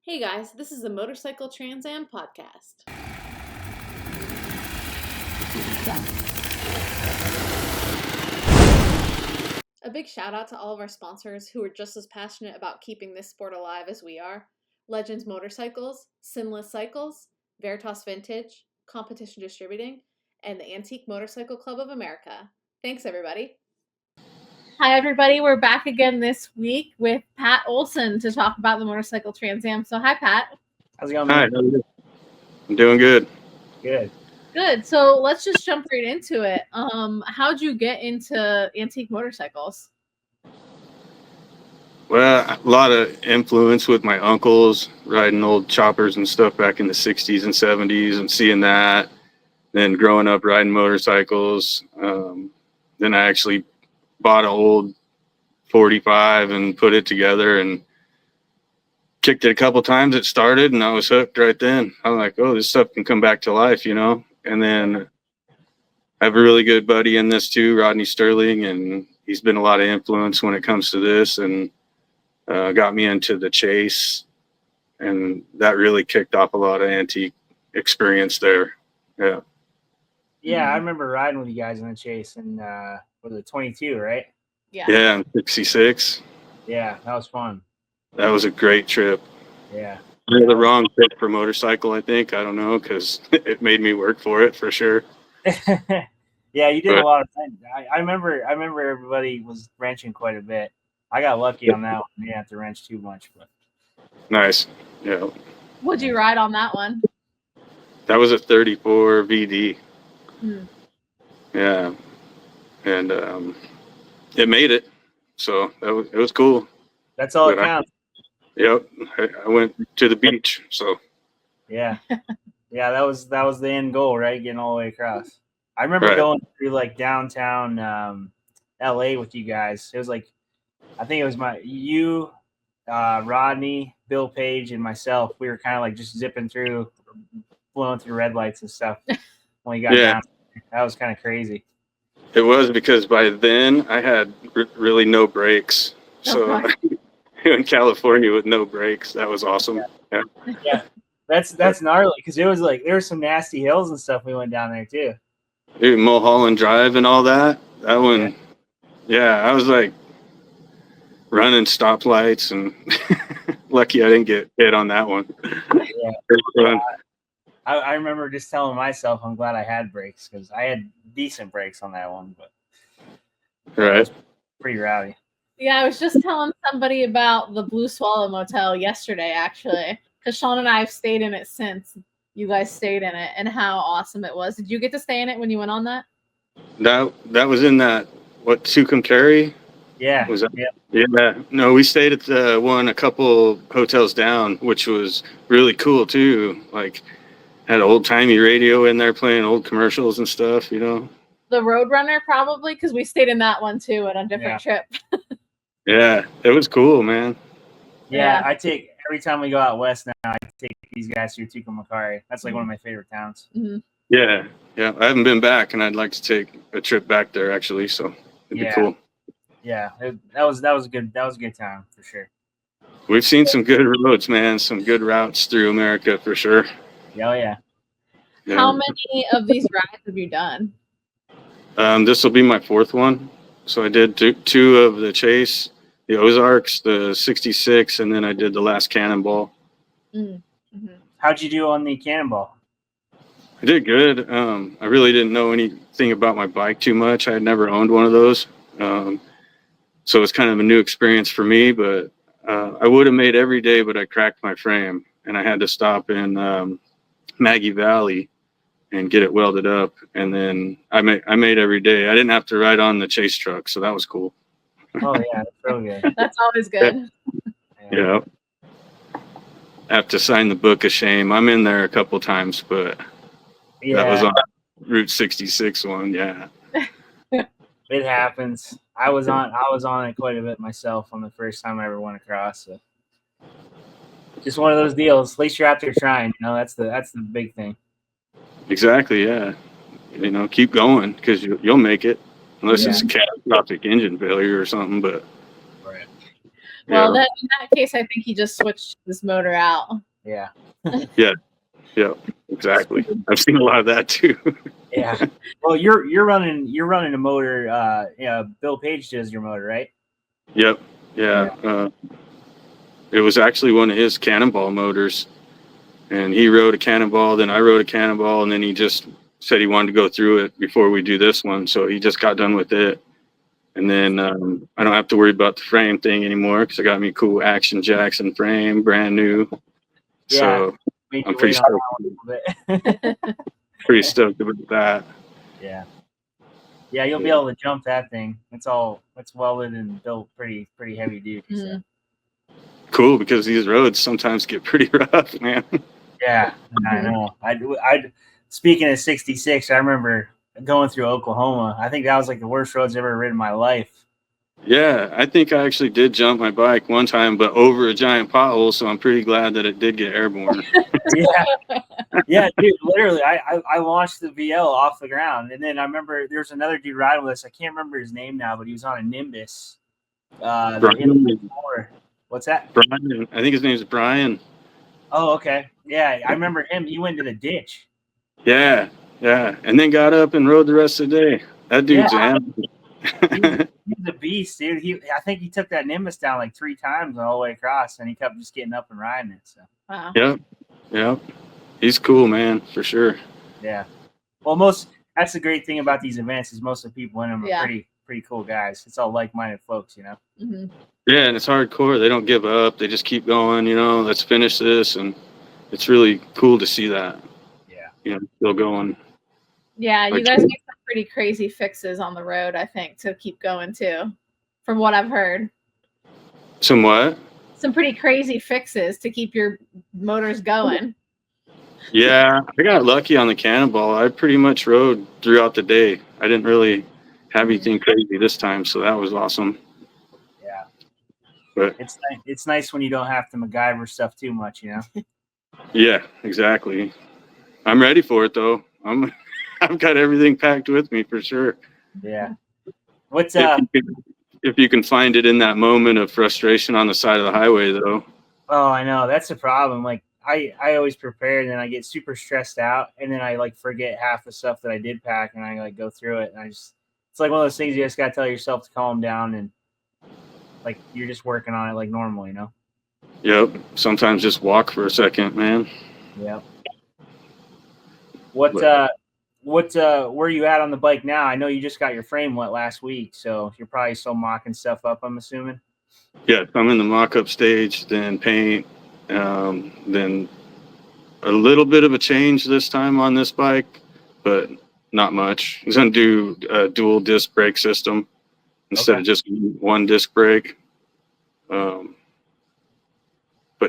Hey guys, this is the Motorcycle TransAm Podcast. A big shout out to all of our sponsors who are just as passionate about keeping this sport alive as we are. Legends Motorcycles, Sinless Cycles, Veritas Vintage, Competition Distributing, and the Antique Motorcycle Club of America. Thanks everybody. Hi everybody, we're back again this week with Pat Olson to talk about the Motorcycle TransAm. So hi Pat. How's it going, man? Hi, I'm doing good. Good. So let's just jump right into it. How'd you get into antique motorcycles? Well, a lot of influence with my uncles riding old choppers and stuff back in the 60s and 70s and seeing that. Then growing up riding motorcycles. Then I actually bought an old 45 and put it together and kicked it a couple times. It started and I was hooked right then. I'm like, oh, this stuff can come back to life, you know? And then I have a really good buddy in this too, Rodney Sterling, and he's been a lot of influence when it comes to this and got me into the chase. And that really kicked off a lot of antique experience there. Yeah. Yeah, I remember riding with you guys in the chase and was it 22, right? Yeah, 66. Yeah, that was fun. That was a great trip. Yeah. The wrong pick for motorcycle, I think. I don't know, because it made me work for it for sure. Yeah, you did a lot of things. I remember everybody was wrenching quite a bit. I got lucky on that one. You didn't have to wrench too much, but nice. Yeah. What'd you ride on that one? That was a 34 VD. Hmm. Yeah. And it made it. So it was cool. That's all it counts. Yep. I went to the beach. So yeah. Yeah, that was the end goal, right? Getting all the way across. I remember going through like downtown LA with you guys. It was like, I think it was you, Rodney, Bill Page, and myself. We were kind of like just zipping through, blowing through red lights and stuff when we got down. That was kind of crazy. It was because by then I had really no brakes. So in California with no brakes, that was awesome. Yeah. That's gnarly because it was like there were some nasty hills and stuff we went down there too. Dude, Mulholland Drive and all that. That one, I was like running stoplights and lucky I didn't get hit on that one. Yeah. I remember just telling myself I'm glad I had brakes because I had decent brakes on that one, but right, it was pretty rowdy. Yeah, I was just telling somebody about the Blue Swallow Motel yesterday, actually, because Sean and I have stayed in it since you guys stayed in it, and how awesome it was. Did you get to stay in it when you went on that? That was in that Tucumcari? Yeah. Was that? Yeah. No, we stayed at the one a couple hotels down, which was really cool too. Like had an old timey radio in there playing old commercials and stuff, you know. The Roadrunner probably, because we stayed in that one too on a different trip. Yeah, it was cool, man. Yeah, I take every time we go out west now. I take these guys through Tucumcari. That's like one of my favorite towns. Mm-hmm. Yeah. I haven't been back, and I'd like to take a trip back there actually. So it'd be cool. Yeah, that was a good time for sure. We've seen some good roads, man. Some good routes through America for sure. Yeah. How many of these rides have you done? This will be my fourth one. So I did two of the Chase, the Ozarks, the 66, and then I did the last Cannonball. Mm-hmm. How'd you do on the Cannonball? I did good. I really didn't know anything about my bike too much. I had never owned one of those. So it was kind of a new experience for me, but I would have made every day, but I cracked my frame and I had to stop in Maggie Valley and get it welded up. And then I made every day. I didn't have to ride on the Chase truck. So that was cool. Oh yeah. That's really good. That's always good. Yeah. I have to sign the book of shame. I'm in there a couple times, but that was on Route 66 one. Yeah. It happens. I was on it quite a bit myself on the first time I ever went across. So. Just one of those deals. At least you're out there trying. You know, that's the big thing. Exactly. Yeah. You know, keep going because you'll make it unless it's a catastrophic engine failure or something. But Well, in that case, I think he just switched this motor out. Yeah. Yeah, exactly. I've seen a lot of that too. Yeah. Well, you're running a motor. Bill Page does your motor, right? Yep. Yeah. It was actually one of his Cannonball motors, and he rode a Cannonball. Then I rode a Cannonball, and then he just said he wanted to go through it before we do this one. So he just got done with it. And then I don't have to worry about the frame thing anymore because I got me cool Action Jackson frame, brand new. Yeah, so I'm pretty stoked about that. Yeah. Yeah, you'll be able to jump that thing. It's welded and built pretty heavy duty. So. Cool, because these roads sometimes get pretty rough, man. Yeah, I know. I speaking of 66, I remember going through Oklahoma. I think that was like the worst roads I've ever ridden in my life. Yeah, I think I actually did jump my bike one time, but over a giant pothole, so I'm pretty glad that it did get airborne. Yeah, dude, literally, I launched the VL off the ground, and then I remember there was another dude riding with us. I can't remember his name now, but he was on a Nimbus. What's that? Brian. I think his name's Brian. Oh, okay. Yeah, I remember him. He went to the ditch. Yeah, and then got up and rode the rest of the day. That dude's he's a beast, dude. I think he took that Nimbus down like 3 times all the way across, and he kept just getting up and riding it. So. Wow. Yep. He's cool, man, for sure. Yeah. Well, that's the great thing about these events is most of the people in them are pretty cool guys. It's all like-minded folks, you know. Mm-hmm. Yeah, and it's hardcore. They don't give up. They just keep going. Let's finish this, and it's really cool to see that. Yeah. Still going. Yeah, you guys make some pretty crazy fixes on the road, I think, to keep going too, from what I've heard. Some what? Some pretty crazy fixes to keep your motors going. Yeah, I got lucky on the Cannonball. I pretty much rode throughout the day. I didn't really have anything crazy this time, so that was awesome. Yeah. But it's nice when you don't have to MacGyver stuff too much, you know? Yeah, exactly. I'm ready for it, though. I've got everything packed with me for sure. Yeah. What's if you can find it in that moment of frustration on the side of the highway, though. Oh, I know. That's the problem. Like I always prepare, and then I get super stressed out, and then I like forget half the stuff that I did pack, and I like go through it, and it's like one of those things you just gotta tell yourself to calm down, and like you're just working on it like normal, you know. Yep. Sometimes just walk for a second, man. Yep. Where are you at on the bike now? I know you just got your frame wet last week, so you're probably still mocking stuff up, I'm assuming. Yeah, I'm in the mock-up stage, then paint, then a little bit of a change this time on this bike, but not much. I'm going to do a dual disc brake system instead of just one disc brake. But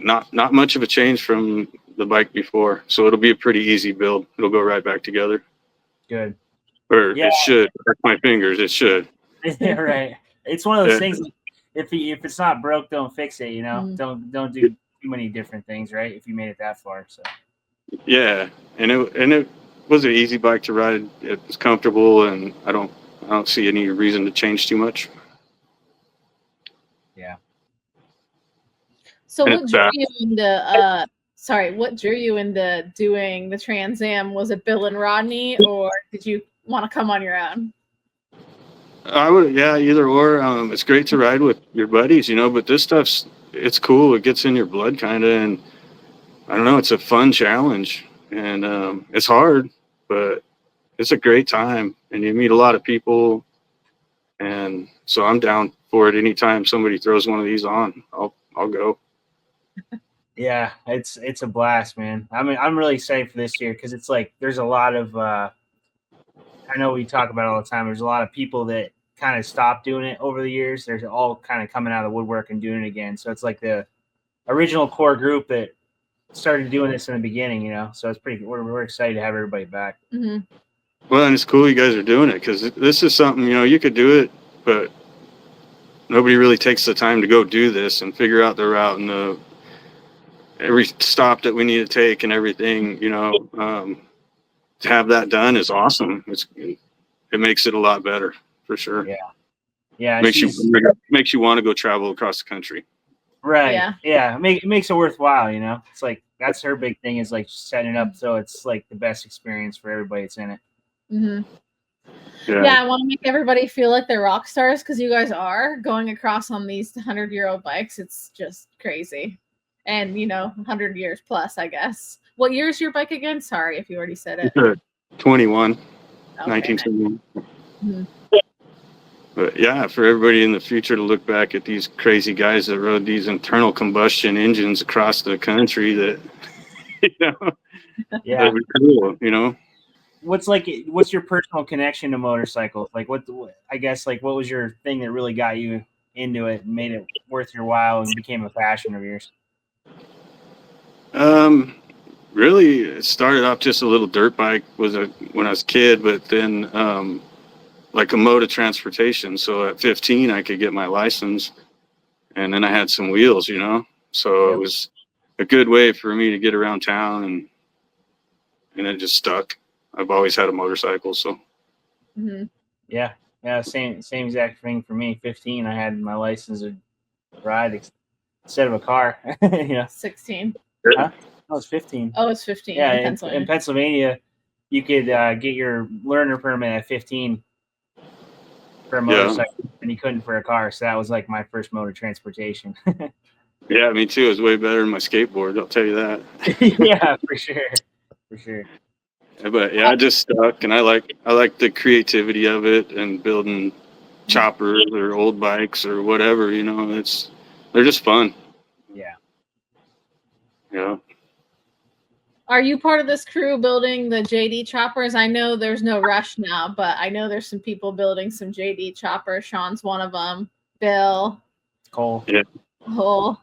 not much of a change from the bike before, so it'll be a pretty easy build. It'll go right back together. Good. Or it should. That's my fingers. It should. Yeah, right. It's one of those things. If it's not broke, don't fix it. You know, don't do too many different things. Right? If you made it that far, so. Yeah, and it was an easy bike to ride. It was comfortable, and I don't see any reason to change too much. Yeah. So what drew you into what drew you into doing the Trans Am? Was it Bill and Rodney, or did you want to come on your own? I would, either or. It's great to ride with your buddies, but this it's cool. It gets in your blood kind of, and I don't know, it's a fun challenge, and it's hard, but it's a great time, and you meet a lot of people, and so I'm down for it. Anytime somebody throws one of these on, I'll go. Yeah, it's a blast, man. I mean, I'm really excited for this year because it's like there's a lot of I know we talk about it all the time. There's a lot of people that kind of stopped doing it over the years. They're all kind of coming out of the woodwork and doing it again. So it's like the original core group that started doing this in the beginning, So it's pretty. We're excited to have everybody back. Mm-hmm. Well, and it's cool you guys are doing it because this is something you could do it, but nobody really takes the time to go do this and figure out the route and every stop that we need to take and everything, to have that done is awesome. It makes it a lot better for sure. Yeah. Makes you want to go travel across the country. Right. Yeah. It makes it worthwhile, you know? It's like, that's her big thing is like setting it up so it's like the best experience for everybody that's in it. Mm-hmm. Yeah, I want to make everybody feel like they're rock stars because you guys are going across on these 100-year-old bikes. It's just crazy. And, 100 years plus, I guess. What year is your bike again? Sorry if you already said it. 21, okay. 1921. Mm-hmm. But yeah, for everybody in the future to look back at these crazy guys that rode these internal combustion engines across the country that, yeah, that'd be cool, What's your personal connection to motorcycles? Like what was your thing that really got you into it and made it worth your while and became a passion of yours? Really, it started off just a little dirt bike when I was a kid, but then like a mode of transportation. So at 15, I could get my license, and then I had some wheels, So It was a good way for me to get around town, and it just stuck. I've always had a motorcycle, so. Mm-hmm. Yeah, same exact thing for me. 15, I had my license to ride instead of a car. 16. Huh? I was 15. Oh, it's 15. Yeah, in Pennsylvania. In Pennsylvania, you could get your learner permit at 15 for a motorcycle, and you couldn't for a car. So that was like my first mode of transportation. Yeah, me too. It was way better than my skateboard. I'll tell you that. Yeah, for sure. But yeah, I just stuck, and I like the creativity of it and building choppers or old bikes or whatever. They're just fun. Yeah. Are you part of this crew building the JD choppers? I know there's no rush now, but I know there's some people building some JD choppers. Sean's one of them. Bill. Cole. Yeah. Cole.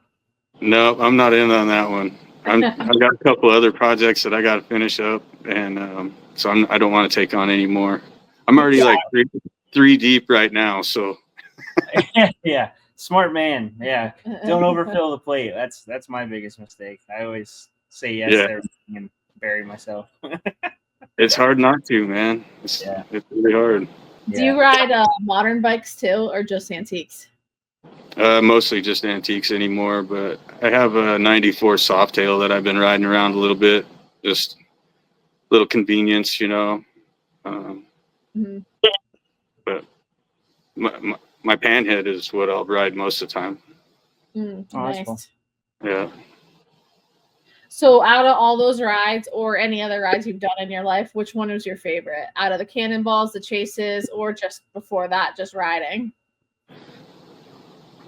No, I'm not in on that one. I've got a couple other projects that I got to finish up, and so I don't want to take on any more. I'm already like three deep right now, so. Yeah, smart man. Yeah, don't overfill the plate. That's my biggest mistake. I always say yes to everything and bury myself. It's hard not to, man. It's really hard. Do you ride modern bikes too, or just antiques? Mostly just antiques anymore, but I have a 94 Softail that I've been riding around a little bit, just little convenience, Mm-hmm. But my panhead is what I'll ride most of the time. Nice. Cool. Yeah. So out of all those rides or any other rides you've done in your life, which one was your favorite? Out of the cannonballs, the chases, or just before that, just riding?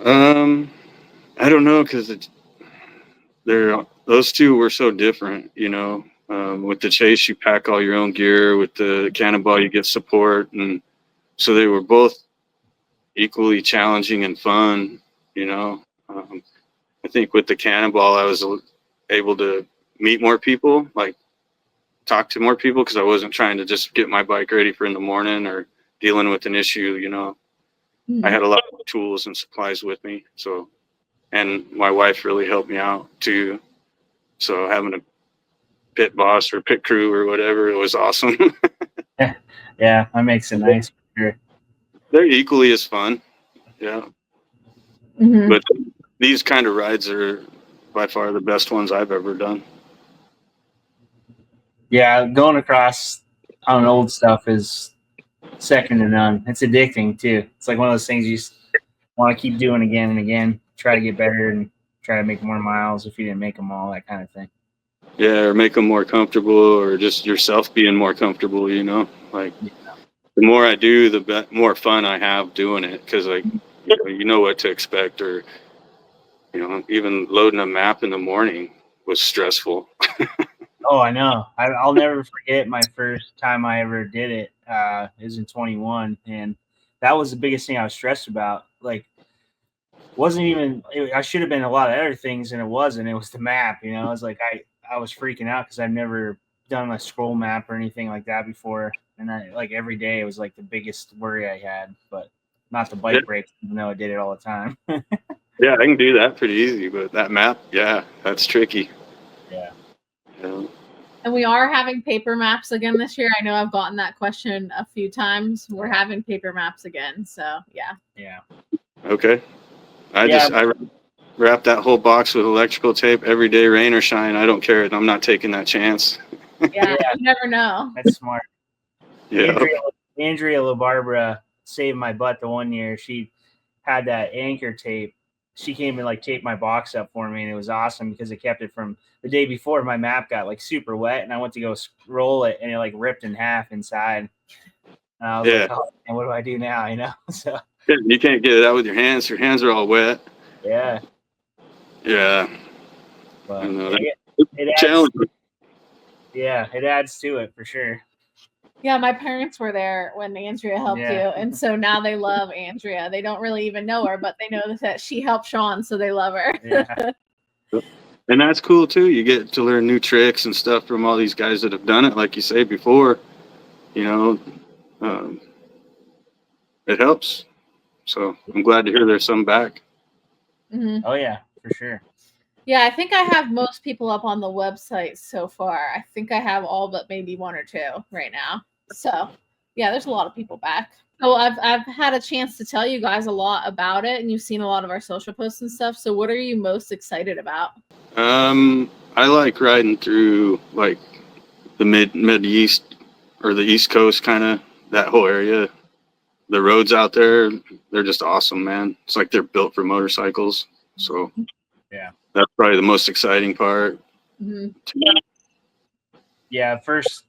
I don't know, because those two were so different, with the chase, you pack all your own gear. With the cannonball, you get support. And so they were both equally challenging and fun, I think with the cannonball, I was able to meet more people, like talk to more people, because I wasn't trying to just get my bike ready for in the morning or dealing with an issue, I had a lot of tools and supplies with me. So, and my wife really helped me out too. So having a pit boss or pit crew or whatever, it was awesome. Yeah, that makes it nice. Sure. They're equally as fun. Yeah. Mm-hmm. But these kind of rides are by far the best ones I've ever done. Yeah, going across on old stuff is second to none. It's addicting too. It's like one of those things you want to keep doing again and again. Try to get better and try to make more miles if you didn't make them all, that kind of thing. Yeah, or make them more comfortable, or just yourself being more comfortable, Like, the more I do, the more fun I have doing it, because, like, you know what to expect, or, even loading a map in the morning was stressful. Oh, I know. I'll never forget my first time I ever did it. It was in 21, and that was the biggest thing I was stressed about. Like, I should have been a lot of other things, and it wasn't. It was the map, It was like I was freaking out because I've never done a scroll map or anything like that before, and every day it was like the biggest worry I had. But not the bike brakes, even though I did it all the time. Yeah, I can do that pretty easy, but that map, that's tricky. Yeah. And we are having paper maps again this year. I know I've gotten that question a few times. We're having paper maps again, so yeah. Yeah. Okay. I wrap that whole box with electrical tape every day, rain or shine. I don't care. I'm not taking that chance. Yeah, you never know. That's smart. Yeah. Andrea LaBarbera saved my butt the one year. She had that anchor tape. She came and like taped my box up for me, and it was awesome because it kept it from the day before. My map got like super wet, and I went to go roll it, and it like ripped in half inside. And I was like, "Oh, man, what do I do now?" You know. So you can't get it out with your hands. Your hands are all wet. Yeah. Yeah. But I know. It adds, challenging. Yeah, it adds to it for sure. Yeah, my parents were there when Andrea helped you, and so now they love Andrea. They don't really even know her, but they know that she helped Sean, so they love her. Yeah. And that's cool too. You get to learn new tricks and stuff from all these guys that have done it, like you say before. You know, it helps. So I'm glad to hear there's some back. Mm-hmm. Oh yeah, for sure. Yeah, I think I have most people up on the website so far. I think I have all but maybe one or two right now. So yeah, there's a lot of people back. So I've had a chance to tell you guys a lot about it, and you've seen a lot of our social posts and stuff. So what are you most excited about? I like riding through like the mid east or the East Coast, kind of that whole area. The roads out there, they're just awesome, man. It's like they're built for motorcycles. So yeah, that's probably the most exciting part. Mm-hmm. Yeah, first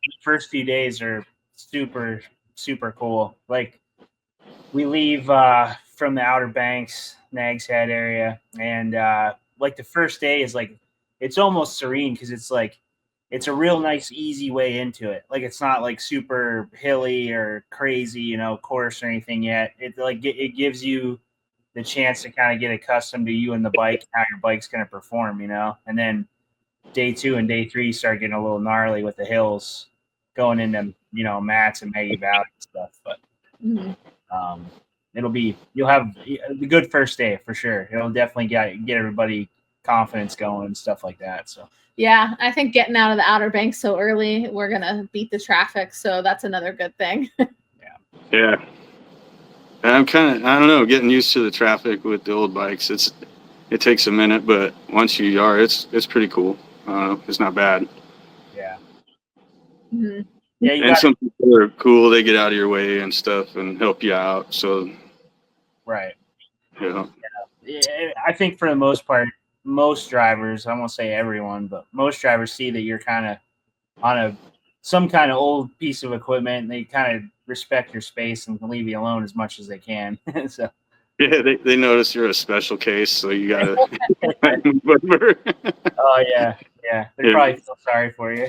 few days are super cool. Like we leave from the Outer Banks, Nags Head area, and like the first day is like it's almost serene because it's like it's a real nice easy way into it. Like it's not like super hilly or crazy, you know, course or anything yet. It gives you the chance to kind of get accustomed to you and the bike, how your bike's going to perform, you know. And then day 2 and day 3 start getting a little gnarly with the hills going into, you know, Mats and Maggie Valley and stuff. But you'll have a good first day for sure. It'll definitely get everybody confidence going and stuff like that. So yeah, I think getting out of the Outer Banks so early, we're gonna beat the traffic. So that's another good thing. Yeah. I'm I don't know, getting used to the traffic with the old bikes. It takes a minute, but once you are, it's pretty cool. It's not bad. Yeah. Mm-hmm. Yeah, some people are cool. They get out of your way and stuff and help you out. So, right. Yeah. I think for the most part, most drivers, I won't say everyone, but most drivers see that you're kind of on some kind of old piece of equipment, and they kind of respect your space and can leave you alone as much as they can. So yeah, they notice you're a special case, so you gotta. Oh yeah, they probably feel sorry for you.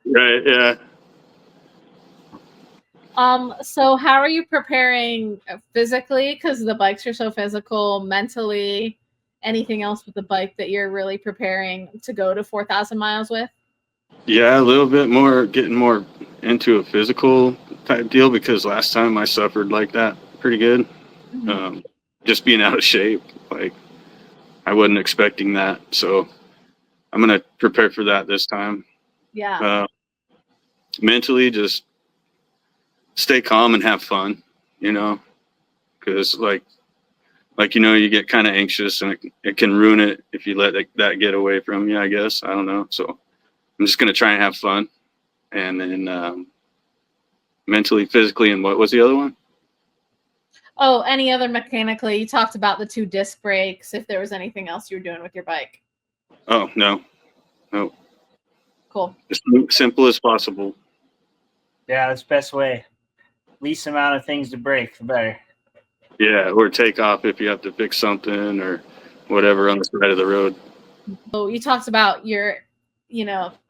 Right. Yeah. So how are you preparing physically? Because the bikes are so physical, mentally, anything else with the bike that you're really preparing to go to 4,000 miles with? Yeah, a little bit more, getting more into a physical type deal because last time I suffered like that pretty good. Mm-hmm. Just being out of shape, like I wasn't expecting that. So I'm going to prepare for that this time. Yeah. Mentally, just stay calm and have fun, you know, because like, you know, you get kind of anxious and it can ruin it if you let that get away from you, I guess. I don't know. So I'm just going to try and have fun. And then mentally, physically, and what was the other one? Oh, any other mechanically? You talked about the 2 disc brakes. If there was anything else you were doing with your bike. Oh, no. Cool. As simple as possible. Yeah, that's the best way. Least amount of things to break, the better. Yeah, or take off if you have to fix something or whatever on the side of the road. So you talked about you're,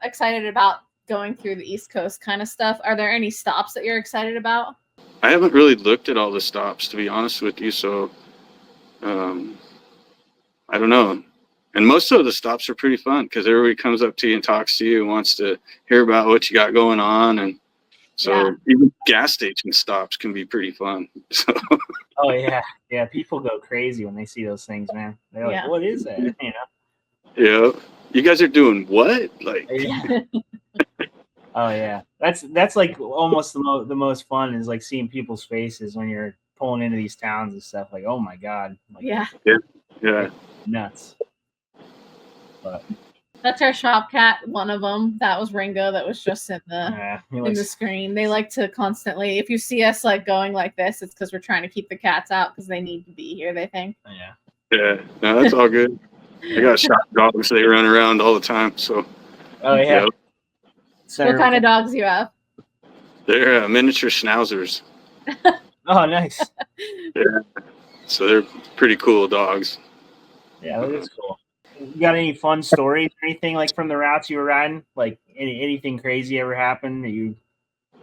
excited about going through the East Coast kind of stuff. Are there any stops that you're excited about? I haven't really looked at all the stops, to be honest with you. So, I don't know. And most of the stops are pretty fun because everybody comes up to you and talks to you and wants to hear about what you got going on. And so even gas station stops can be pretty fun. So. Oh yeah. People go crazy when they see those things, man. They're like, "What is that?" You know. Yeah. You guys are doing what? Like. Yeah. Oh yeah, that's like almost the most fun is like seeing people's faces when you're pulling into these towns and stuff. Like, oh my god. Like, Yeah. nuts. But that's our shop cat. One of them. That was Ringo. That was just in the screen. They like to constantly. If you see us like going like this, it's because we're trying to keep the cats out because they need to be here. They think. Yeah. Yeah. No, that's all good. I got shop dogs. They run around all the time. So. Oh yeah. What kind of dogs do you have? They're miniature schnauzers. Oh, nice. Yeah. So they're pretty cool dogs. Yeah, that is cool. You got any fun stories or anything like from the routes you were riding? Like anything crazy ever happened that you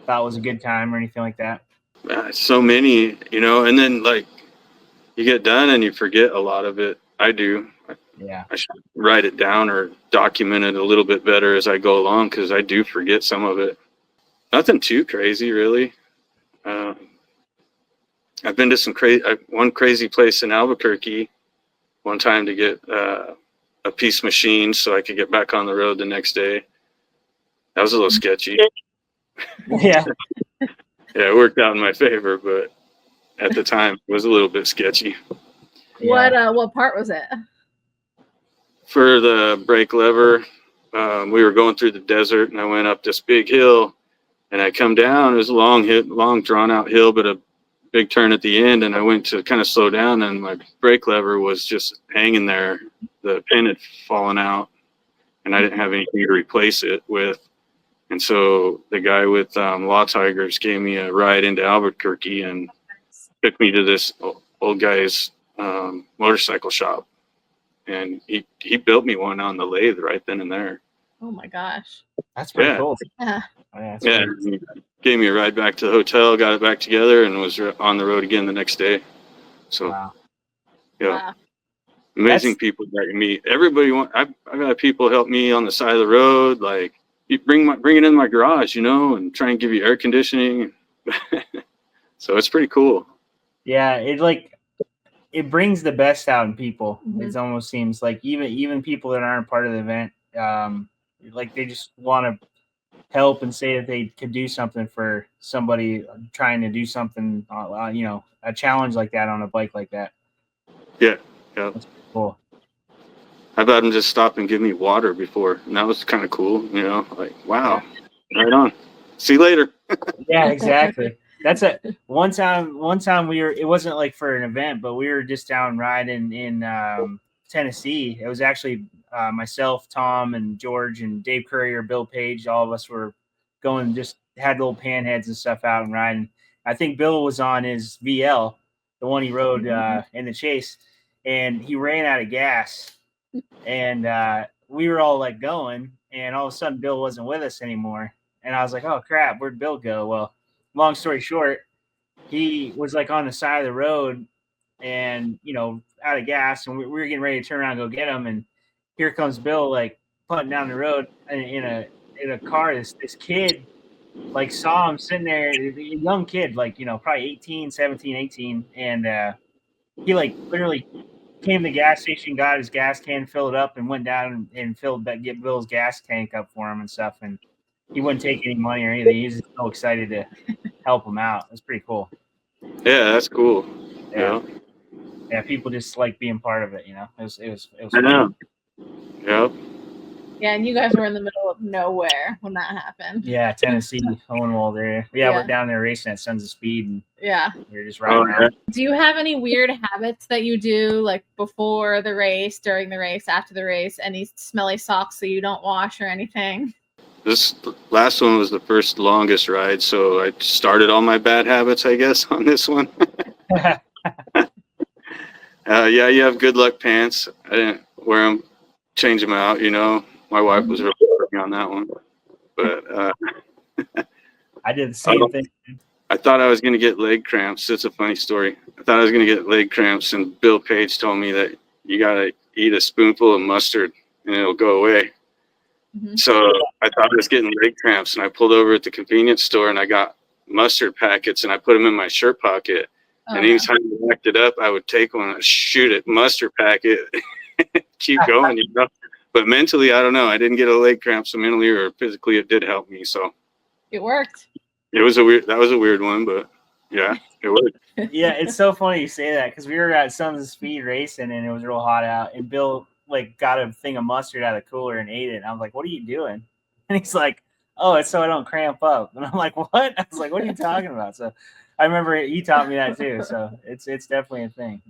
thought was a good time or anything like that? So many, and then like you get done and you forget a lot of it. I do. Yeah. I should write it down or document it a little bit better as I go along because I do forget some of it. Nothing too crazy, really. I've been to one crazy place in Albuquerque one time to get a piece machined so I could get back on the road the next day. That was a little sketchy. Yeah. Yeah, it worked out in my favor, but at the time it was a little bit sketchy. Yeah. What part was it? For the brake lever, we were going through the desert and I went up this big hill and I come down. It was a long drawn out hill, but a big turn at the end, and I went to kind of slow down and my brake lever was just hanging there. The pin had fallen out and I didn't have anything to replace it with. And so the guy with Law Tigers gave me a ride into Albuquerque and took me to this old guy's motorcycle shop. And he built me one on the lathe right then and there. Oh my gosh. That's pretty cool. Yeah. Yeah. He gave me a ride back to the hotel, got it back together, and was on the road again the next day. So, amazing people that you meet. Everybody I've got people help me on the side of the road. Like, you bring it in my garage, and try and give you air conditioning. So it's pretty cool. Yeah, it brings the best out in people. Mm-hmm. It almost seems like even people that aren't part of the event, like they just want to help and say that they could do something for somebody trying to do something, a challenge like that on a bike like that. Yeah. That's cool. I've had them just stop and give me water before, and that was kind of cool, like, wow, right on. See you later. Yeah, exactly. That's one time it wasn't like for an event, but we were just down riding in Tennessee. It was actually myself, Tom, and George, and Dave Courier, Bill Page. All of us were going, just had little panheads and stuff out and riding. I think Bill was on his VL, the one he rode in the chase, and he ran out of gas. And we were all like going, and all of a sudden Bill wasn't with us anymore. And I was like, oh crap, where'd Bill go? Well, long story short, he was like on the side of the road and, out of gas, and we were getting ready to turn around and go get him. And here comes Bill, like putting down the road in a car. This kid like saw him sitting there, a young kid, like, probably 17, 18. And he like literally came to the gas station, got his gas can, filled it up, and went down and get Bill's gas tank up for him and stuff. And he wouldn't take any money or anything. He was just so excited to help him out. It was pretty cool. Yeah, that's cool. Yeah. Yeah, people just like being part of it, It was I know. Yep. Yeah, and you guys were in the middle of nowhere when that happened. Yeah, Tennessee, Hohenwald area. Yeah, we're down there racing at Sons of Speed, and we're just riding around. Do you have any weird habits that you do, like before the race, during the race, after the race? Any smelly socks that you don't wash or anything? This last one was the first longest ride, so I started all my bad habits, I guess, on this one. Yeah, you have good luck pants. I didn't wear them, change them out, My wife was really working on that one. But I did the same thing. I thought I was going to get leg cramps. It's a funny story. I thought I was going to get leg cramps, and Bill Page told me that you got to eat a spoonful of mustard and it'll go away. Mm-hmm. So I thought I was getting leg cramps, and I pulled over at the convenience store and I got mustard packets and I put them in my shirt pocket. And anytime I backed it up, I would take one and shoot it, mustard packet, keep going, But mentally, I don't know. I didn't get a leg cramp, so mentally or physically, it did help me. So it worked. That was a weird one, but yeah. It would. Yeah, it's so funny you say that because we were at Sons of Speed racing and it was real hot out, and Bill like got a thing of mustard out of the cooler and ate it. And I was like, "What are you doing?" And he's like, "Oh, it's so I don't cramp up." And I'm like, "What?" I was like, "What are you talking about?" So I remember he taught me that too. So it's definitely a thing.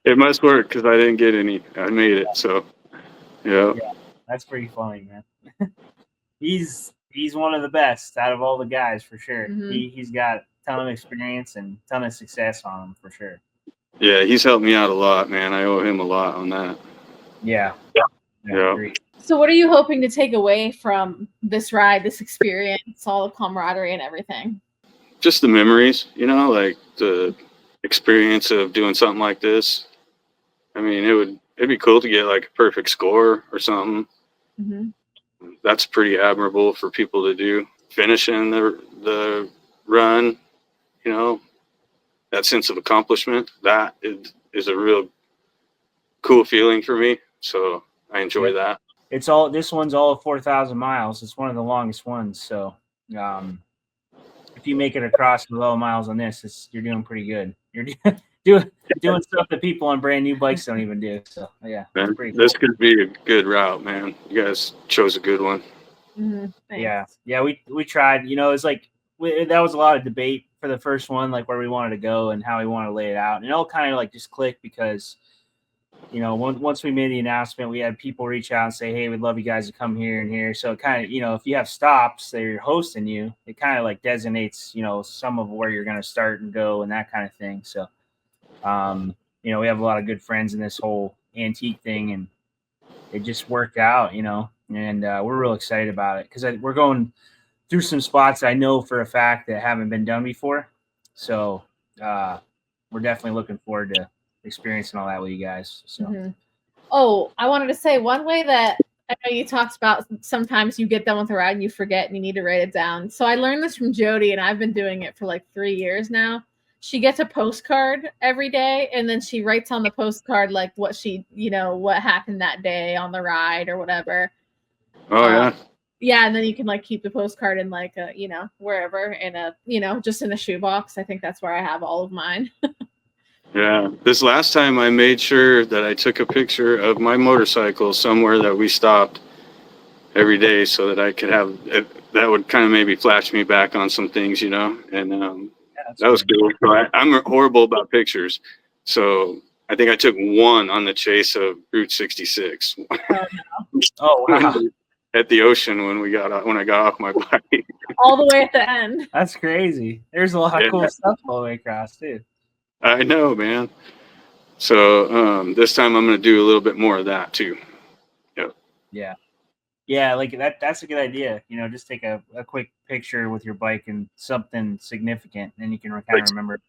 It must work because I didn't get any. I made it, so yeah. That's pretty funny, man. He's one of the best out of all the guys for sure. Mhm. He's got a ton of experience and a ton of success on him for sure. Yeah, he's helped me out a lot, man. I owe him a lot on that. Yeah. Great. So what are you hoping to take away from this ride, this experience, all the camaraderie and everything? Just the memories, like the experience of doing something like this. I mean, it'd be cool to get like a perfect score or something. Mm-hmm. That's pretty admirable for people to do. Finishing the run, that sense of accomplishment, that is a real cool feeling for me. So I enjoy that. This one's all 4,000 miles. It's one of the longest ones. So if you make it across the low miles on this, you're doing pretty good. You're doing stuff that people on brand new bikes don't even do. So yeah, man, pretty cool. This could be a good route, man. You guys chose a good one. Mm-hmm. Yeah. We tried. It's like that was a lot of debate for the first one, like where we wanted to go and how we wanted to lay it out, and it all kind of like just clicked because once we made the announcement, we had people reach out and say, "Hey, we'd love you guys to come here and here." So it kind of, if you have stops that are hosting you, it kind of like designates, some of where you're going to start and go and that kind of thing. So, we have a lot of good friends in this whole antique thing, and it just worked out, and we're real excited about it because we're going through some spots I know for a fact that haven't been done before. So we're definitely looking forward to experiencing all that with you guys. So. Mm-hmm. Oh, I wanted to say one way that I know you talked about sometimes you get done with a ride and you forget and you need to write it down. So I learned this from Jody, and I've been doing it for like 3 years now. She gets a postcard every day, and then she writes on the postcard like what what happened that day on the ride or whatever. Oh yeah. Yeah, and then you can like keep the postcard in like a wherever in a just in a shoebox. I think that's where I have all of mine. Yeah, this last time I made sure that I took a picture of my motorcycle somewhere that we stopped every day so that I could have that would kind of maybe flash me back on some things, and that was cool. So I'm horrible about pictures, so I think I took one on the chase of Route 66. Oh wow! At the ocean when I got off my bike. All the way at the end. That's crazy. There's a lot of cool stuff all the way across too. I know, man. So this time I'm going to do a little bit more of that too. Yeah. Like that's a good idea. Just take a quick picture with your bike and something significant, and you can kind of remember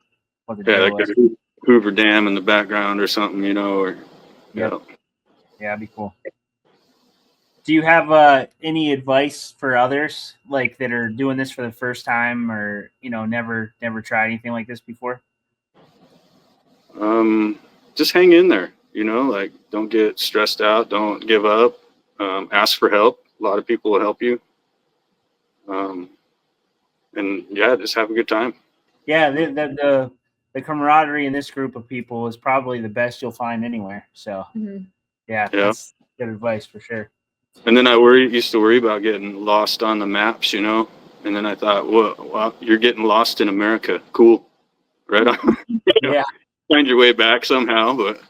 what the deal was. Like a Hoover Dam in the background or something, or yeah, that'd be cool. Do you have any advice for others like that are doing this for the first time or never tried anything like this before? Just hang in there, like don't get stressed out, don't give up, ask for help. A lot of people will help you. And just have a good time. Yeah, the camaraderie in this group of people is probably the best you'll find anywhere. So that's good advice for sure. And then I used to worry about getting lost on the maps, and then I thought, well, you're getting lost in America. Cool. Right on. Yeah. Find your way back somehow, but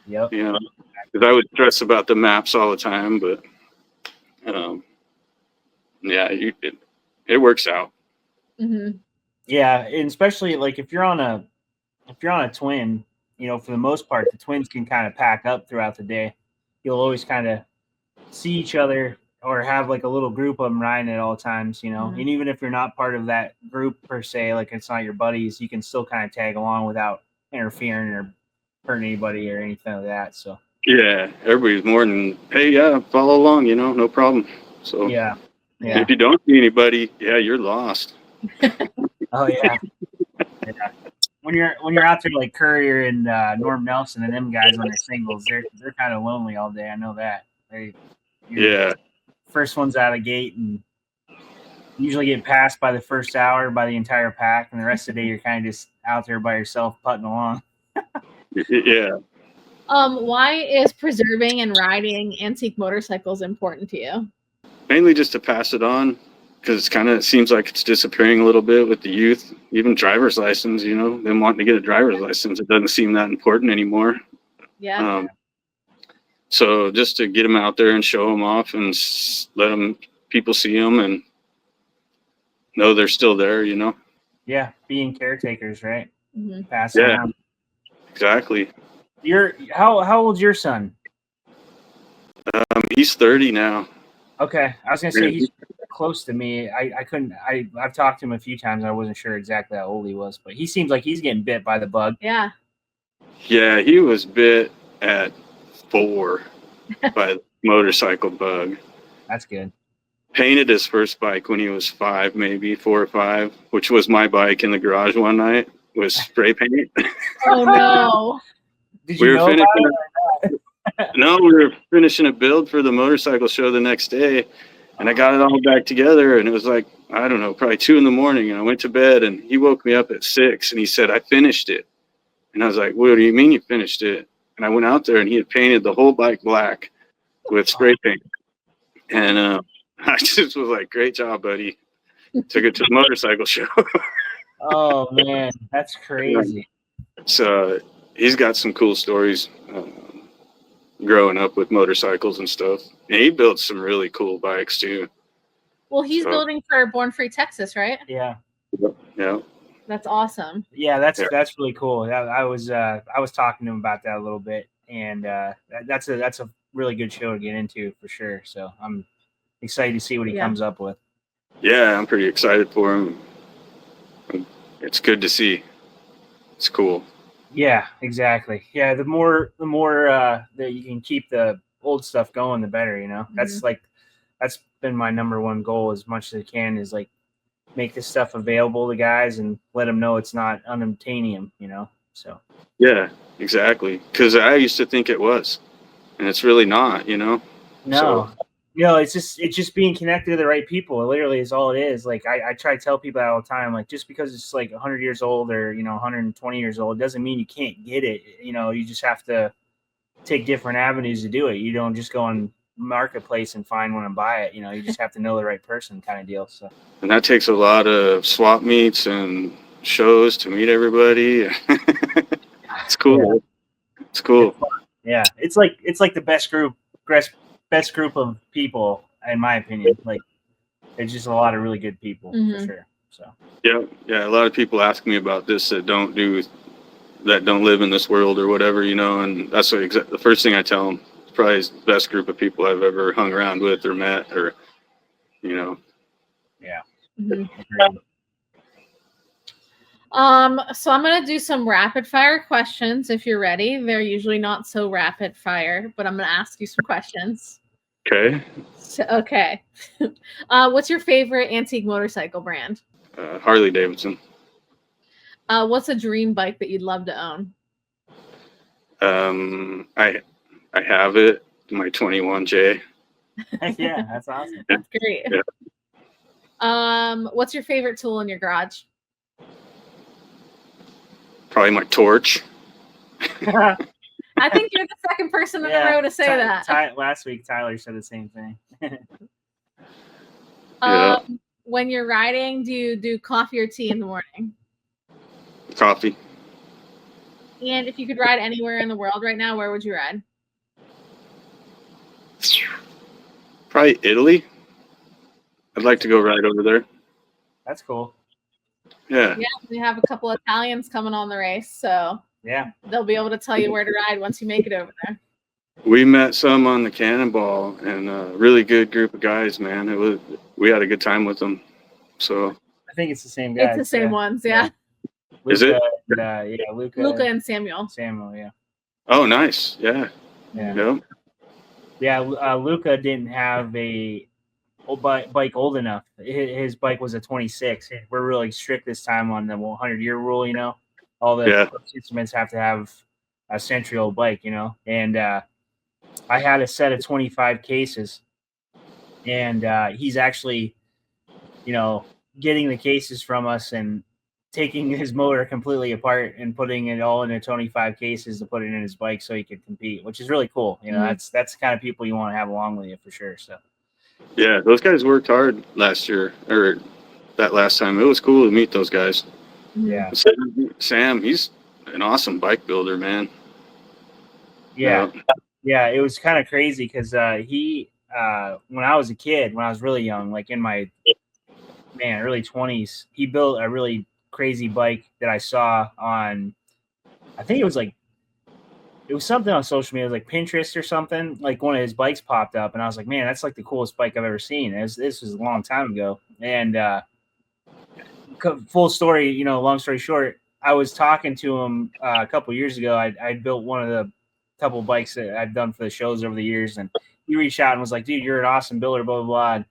because I would stress about the maps all the time, but it works out. Mm-hmm. Yeah, and especially like if you're on a twin, for the most part, the twins can kind of pack up throughout the day. You'll always kind of see each other or have like a little group of them riding at all times, Mm-hmm. And even if you're not part of that group per se, like it's not your buddies, you can still kind of tag along without interfering or hurting anybody or anything like that. So yeah, everybody's more than, hey, follow along, no problem. So yeah. If you don't see anybody, you're lost. Oh yeah. When you're out there like Courier and Norm Nelson and them guys on their singles, they're kind of lonely all day. I know that. First one's out of the gate and usually get passed by the first hour by the entire pack, and the rest of the day you're kind of just out there by yourself putting along. Yeah. Why is preserving and riding antique motorcycles important to you? Mainly just to pass it on, because it seems like it's disappearing a little bit with the youth. Even driver's license, them wanting to get a driver's license, it doesn't seem that important anymore. Yeah. So just to get them out there and show them off and let people see them and know they're still there, Yeah, being caretakers, right? Mm-hmm. Passing on. Exactly. How old's your son? He's 30 now. Okay, I was gonna say he's close to me. I've talked to him a few times. I wasn't sure exactly how old he was, but he seems like he's getting bit by the bug. Yeah. Yeah, he was bit at 4 by the motorcycle bug. That's good. Painted his first bike when he was 5, maybe 4 or 5, which was my bike in the garage one night with spray paint. Oh no! Did you know about it? No, we were finishing a build for the motorcycle show the next day, and I got it all back together, and it was like, I don't know, probably 2 a.m, and I went to bed, and he woke me up at 6, and he said, I finished it. And I was like, what do you mean you finished it? And I went out there, and he had painted the whole bike black with spray paint. And I just was like, great job, buddy. Took it to the motorcycle show. Oh, man, that's crazy. So he's got some cool stories growing up with motorcycles and stuff. And he built some really cool bikes, too. Well, he's building for Born Free Texas, right? Yeah. Yeah. That's awesome. Yeah, that's really cool. I was talking to him about that a little bit, and that's a really good show to get into for sure. So I'm excited to see what he comes up with. Yeah, I'm pretty excited for him. It's good to see. It's cool. Yeah, exactly. Yeah, the more that you can keep the old stuff going, the better. Mm-hmm. That's been my number one goal as much as I can is like make this stuff available to guys and let them know it's not unobtainium. So. Yeah, exactly. Because I used to think it was, and it's really not. No. So. It's just being connected to the right people. It literally is all it is. Like I try to tell people that all the time. Like just because it's like 100 years old or 120 years old doesn't mean you can't get it. You just have to take different avenues to do it. You don't just go on marketplace and find one and buy it. You just have to know the right person, kind of deal. So. And that takes a lot of swap meets and shows to meet everybody. It's cool. Yeah. It's cool. Yeah, it's like the best group of people, in my opinion. Like, there's just a lot of really good people for sure. So yeah. A lot of people ask me about this that don't live in this world or whatever, and that's the first thing I tell them. It's probably the best group of people I've ever hung around with or met, or Yeah. Mm-hmm. So I'm gonna do some rapid fire questions if you're ready. They're usually not so rapid fire, but I'm gonna ask you some questions. Okay. Okay. What's your favorite antique motorcycle brand? Harley-Davidson. What's a dream bike that you'd love to own? I have it, my 21J. Yeah, that's awesome. That's great. Yeah. What's your favorite tool in your garage? Probably my torch. I think you're the second person in a row to say that. Last week, Tyler said the same thing. When you're riding, do you do coffee or tea in the morning? Coffee. And if you could ride anywhere in the world right now, where would you ride? Probably Italy. I'd like to go ride over there. That's cool. Yeah. Yeah, we have a couple of Italians coming on the race, so yeah, they'll be able to tell you where to ride once you make it over there. We met some on the Cannonball, and a really good group of guys, man. We had a good time with them. So I think it's the same guys. It's the same ones, yeah. Luca, is it? Luca and Samuel. Yeah. Oh, nice. Yeah. Yeah. Luca didn't have a bike old enough. His bike was a 26. We're really strict this time on the 100-year rule. All the instruments have to have a century-old bike. And I had a set of 25 cases, and he's actually getting the cases from us and taking his motor completely apart and putting it all into 25 cases to put it in his bike so he could compete, which is really cool. That's the kind of people you want to have along with you for sure. So yeah, those guys worked hard last year, or that last time. It was cool to meet those guys. Yeah. Sam, he's an awesome bike builder, man. Yeah. Yeah, it was kind of crazy because he, when I was a kid, when I was really young, like in my early 20s, he built a really crazy bike that I saw on, I think it was something on social media, like Pinterest or something. Like one of his bikes popped up, and I was like, man, that's like the coolest bike I've ever seen. This was a long time ago. And full story, long story short, I was talking to him a couple years ago. I built one of the couple bikes that I've done for the shows over the years, and he reached out and was like, dude, you're an awesome builder, blah, blah, blah. And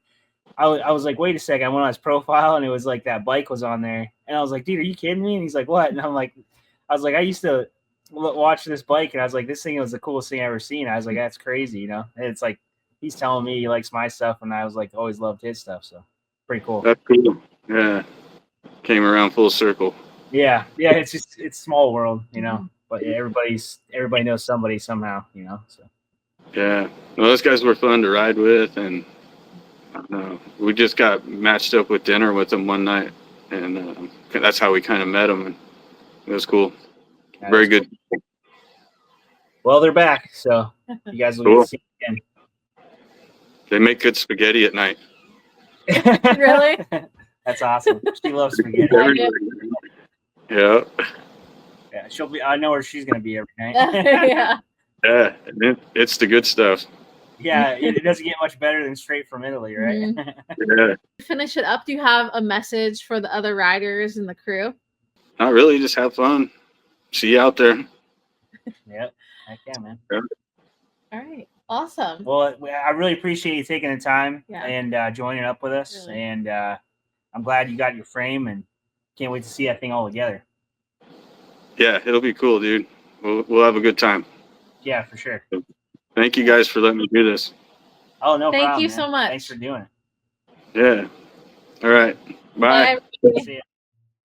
I was like, wait a second. I went on his profile, and it was like that bike was on there. And I was like, dude, are you kidding me? And he's like, what? And I was like, I used to watch this bike, and I was like, this thing was the coolest thing I ever seen. I was like, that's crazy, And it's like he's telling me he likes my stuff, and I was like, always loved his stuff. So pretty cool. That's cool. Yeah, came around full circle. Yeah. It's small world, But everybody knows somebody somehow, So yeah, well, those guys were fun to ride with, and we just got matched up with dinner with them one night, and that's how we kind of met them, and it was cool. Very good. Cool. Well, they're back, so you guys will get to see them again. They make good spaghetti at night. Really? That's awesome. She loves spaghetti. Yeah. Yeah, she'll be. I know where she's gonna be every night. Yeah. Yeah, it's the good stuff. Yeah, it doesn't get much better than straight from Italy, right? Yeah. To finish it up, do you have a message for the other riders and the crew? Not really, just have fun. See you out there. Yep, I can, man. Yeah. All right, awesome. Well, I really appreciate you taking the time and joining up with us, really. And I'm glad you got your frame, and can't wait to see that thing all together. Yeah, it'll be cool, dude. We'll have a good time. Yeah, for sure. Thank you guys for letting me do this. Oh, no problem. Thank you man. so much. Thanks for doing it. Yeah. All right. Bye. Bye. See ya.